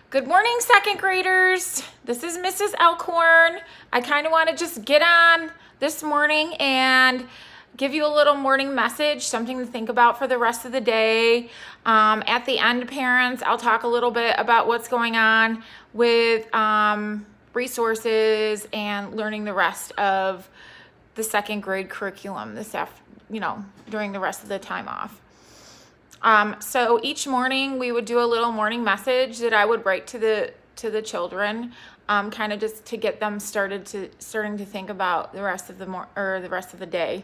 Good morning, second graders. This is Mrs. Elkhorn. I kind of want to just get on this morning and give you a little morning message, something to think about for the rest of the day. At the end, parents, I'll talk a little bit about what's going on with resources and learning the rest of the second grade curriculum during the rest of the time off. So each morning we would do a little morning message that I would write to the children, kind of just to get them starting to think about the rest of the day.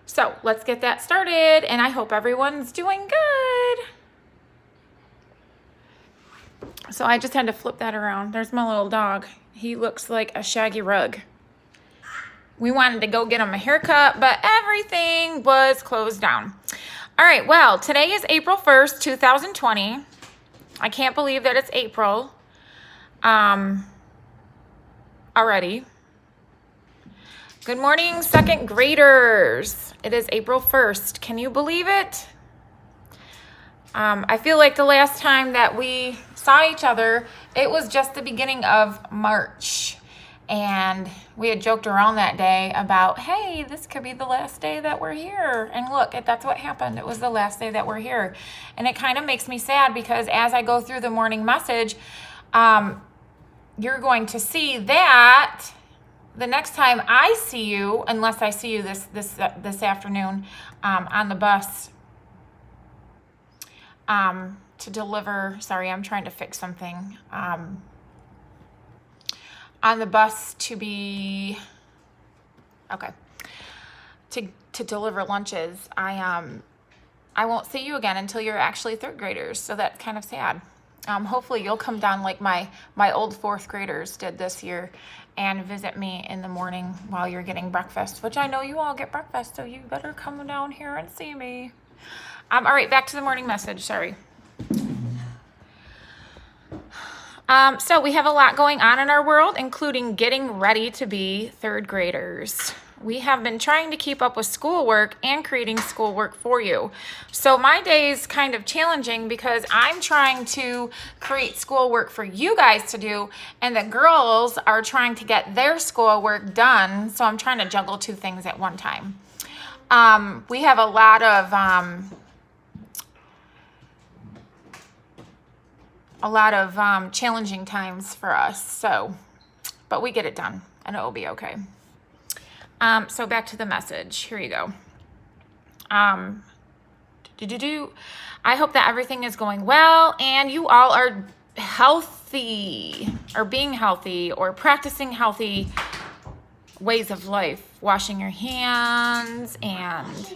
So let's get that started, and I hope everyone's doing good. So I just had to flip that around. There's my little dog. He looks like a shaggy rug. We wanted to go get him a haircut, but everything was closed down. All right, well, today is April 1st, 2020. I can't believe that it's April already. Good morning, second graders. It is April 1st. Can you believe it? I feel like the last time that we saw each other, it was just the beginning of March. And we had joked around that day about, hey, this could be the last day that we're here. And look, that's what happened. It was the last day that we're here. And it kind of makes me sad because as I go through the morning message, you're going to see that the next time I see you, unless I see you this afternoon on the bus to deliver, sorry, I'm trying to fix something. On the bus to deliver lunches, I won't see you again until you're actually third graders. So that's kind of sad. Hopefully you'll come down like my old fourth graders did this year and visit me in the morning while you're getting breakfast, which I know you all get breakfast, so you better come down here and see me. All right, back to the morning message, sorry. So we have a lot going on in our world, including getting ready to be third graders. We have been trying to keep up with schoolwork and creating schoolwork for you. So my day is kind of challenging because I'm trying to create schoolwork for you guys to do, and the girls are trying to get their schoolwork done. So I'm trying to juggle two things at one time. We have a lot of challenging times for us, but we get it done and it will be okay. So back to the message. Here you go. I hope that everything is going well and you all are healthy or being healthy or practicing healthy ways of life, washing your hands and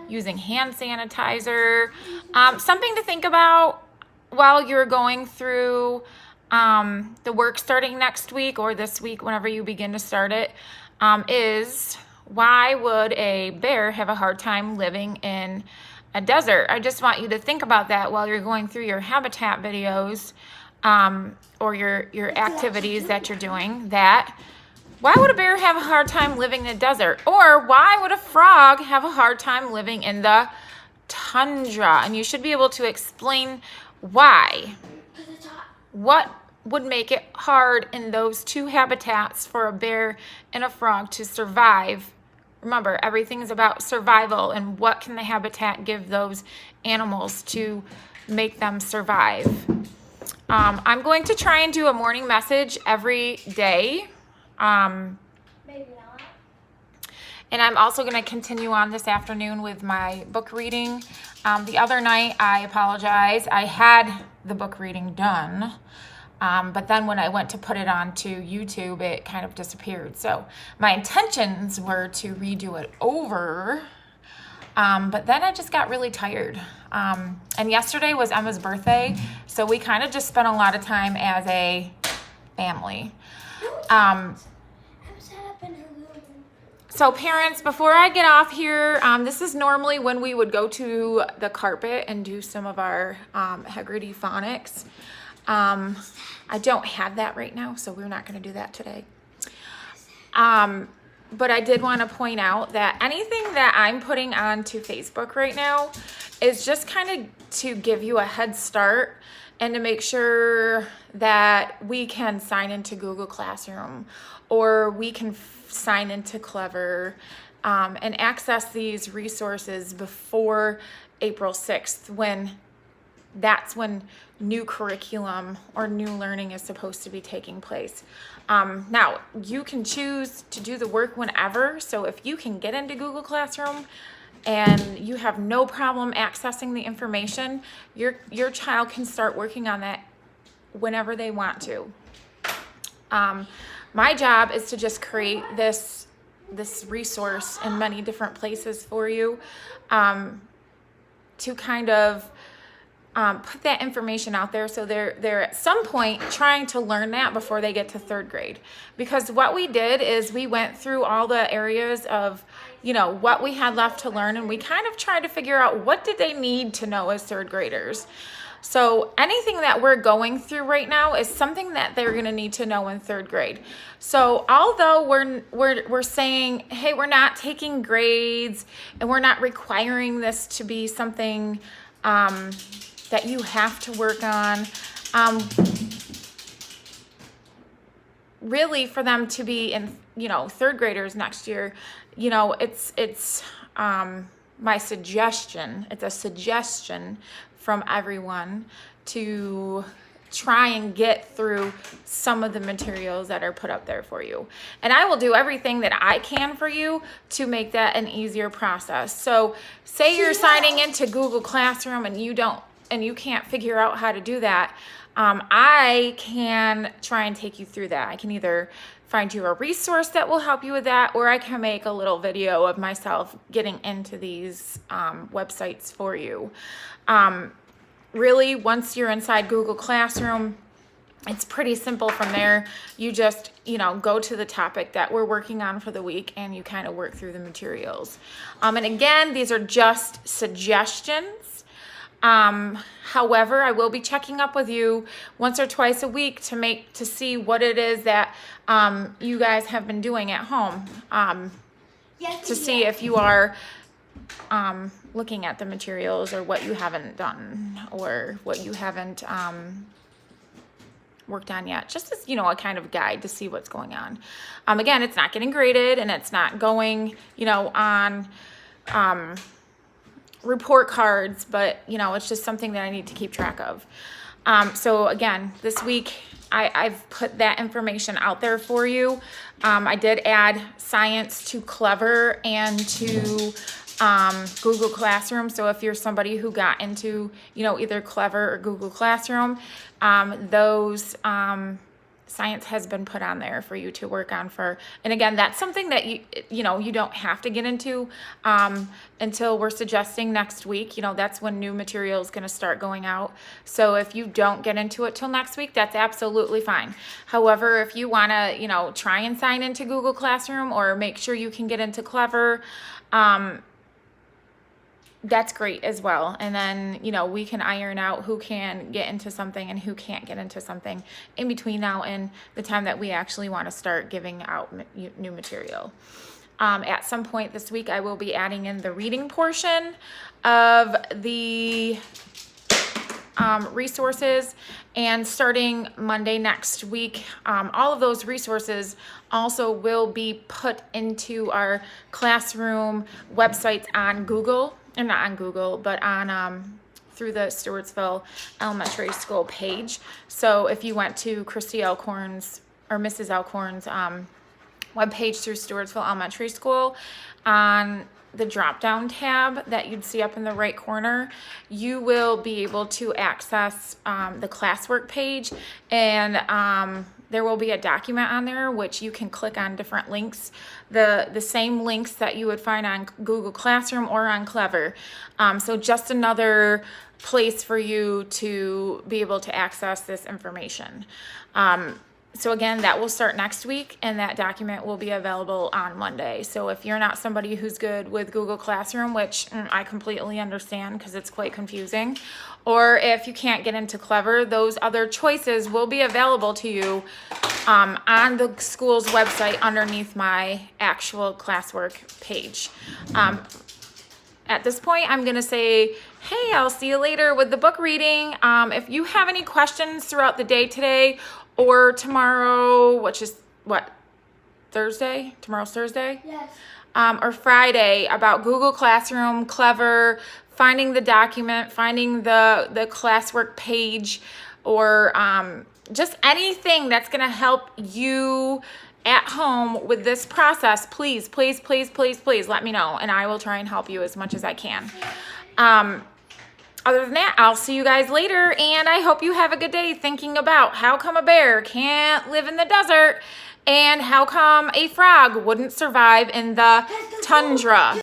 using hand sanitizer. Something to think about while you're going through the work starting next week or this week, whenever you begin to start it, is why would a bear have a hard time living in a desert? I just want you to think about that while you're going through your habitat videos or your activities that you're doing. Why would a bear have a hard time living in the desert? Or why would a frog have a hard time living in the tundra? And you should be able to explain why. What would make it hard in those two habitats for a bear and a frog to survive? Remember, everything is about survival and what can the habitat give those animals to make them survive. I'm going to try and do a morning message every day. Maybe not. And I'm also going to continue on this afternoon with my book reading. The other night, I apologize, I had the book reading done, but then when I went to put it onto YouTube, it kind of disappeared. So my intentions were to redo it over, but then I just got really tired. And yesterday was Emma's birthday, so we kind of just spent a lot of time as a family. So parents, before I get off here, this is normally when we would go to the carpet and do some of our Heggerty phonics. I don't have that right now, so we're not going to do that today. But I did want to point out that anything that I'm putting onto Facebook right now is just kind of to give you a head start and to make sure that we can sign into Google Classroom, or we can sign into Clever, and access these resources before April 6th, that's when new curriculum or new learning is supposed to be taking place. Now, you can choose to do the work whenever. So if you can get into Google Classroom and you have no problem accessing the information, your child can start working on that whenever they want to. My job is to just create this resource in many different places for you, to kind of put that information out there, so they're at some point trying to learn that before they get to third grade. Because what we did is we went through all the areas of, what we had left to learn, and we kind of tried to figure out what did they need to know as third graders. So anything that we're going through right now is something that they're going to need to know in third grade. So although we're saying, hey, we're not taking grades and we're not requiring this to be something that you have to work on, really for them to be in, third graders next year, it's my suggestion, it's a suggestion from everyone to try and get through some of the materials that are put up there for you. And I will do everything that I can for you to make that an easier process. So say you're signing into Google Classroom and you can't figure out how to do that. I can try and take you through that. I can either find you a resource that will help you with that, or I can make a little video of myself getting into these websites for you. Really, once you're inside Google Classroom, it's pretty simple from there. You just, go to the topic that we're working on for the week, and you kind of work through the materials. And again, these are just suggestions. However, I will be checking up with you once or twice a week to see what it is that you guys have been doing at home, to see if you are looking at the materials, or what you haven't done, or what you haven't worked on yet, just as a kind of guide to see what's going on. Again, it's not getting graded, and it's not going on report cards, but it's just something that I need to keep track of. So again, this week I've put that information out there for you. I did add science to Clever and to Google Classroom. So if you're somebody who got into either Clever or Google Classroom, those science has been put on there for you to work on and again, that's something that you don't have to get into until we're suggesting next week. That's when new material is going to start going out. So if you don't get into it till next week, that's absolutely fine. However, if you want to try and sign into Google Classroom, or make sure you can get into Clever, that's great as well. And then, we can iron out who can get into something and who can't get into something in between now and the time that we actually want to start giving out new material. At some point this week, I will be adding in the reading portion of the resources, and starting Monday next week, all of those resources also will be put into our classroom websites on Google. And not on Google, but on through the Stewartsville Elementary School page. So if you went to Christy Elkhorn's or Mrs. Elkhorn's webpage through Stewartsville Elementary School, on the drop-down tab that you'd see up in the right corner, you will be able to access the classwork page, and there will be a document on there which you can click on different links, the same links that you would find on Google Classroom or on Clever. So just another place for you to be able to access this information. So again, that will start next week, and that document will be available on Monday. So if you're not somebody who's good with Google Classroom, which I completely understand because it's quite confusing, or if you can't get into Clever, those other choices will be available to you on the school's website underneath my actual classwork page. At this point, I'm going to say Hey, I'll see you later with the book reading. If you have any questions throughout the day today or tomorrow, which is what, Thursday? Tomorrow's Thursday? Yes. Or Friday about Google Classroom, Clever, finding the document, finding the classwork page, or just anything that's going to help you at home with this process, please, please, please, please, please let me know, and I will try and help you as much as I can. Other than that, I'll see you guys later, and I hope you have a good day thinking about how come a bear can't live in the desert and how come a frog wouldn't survive in the tundra.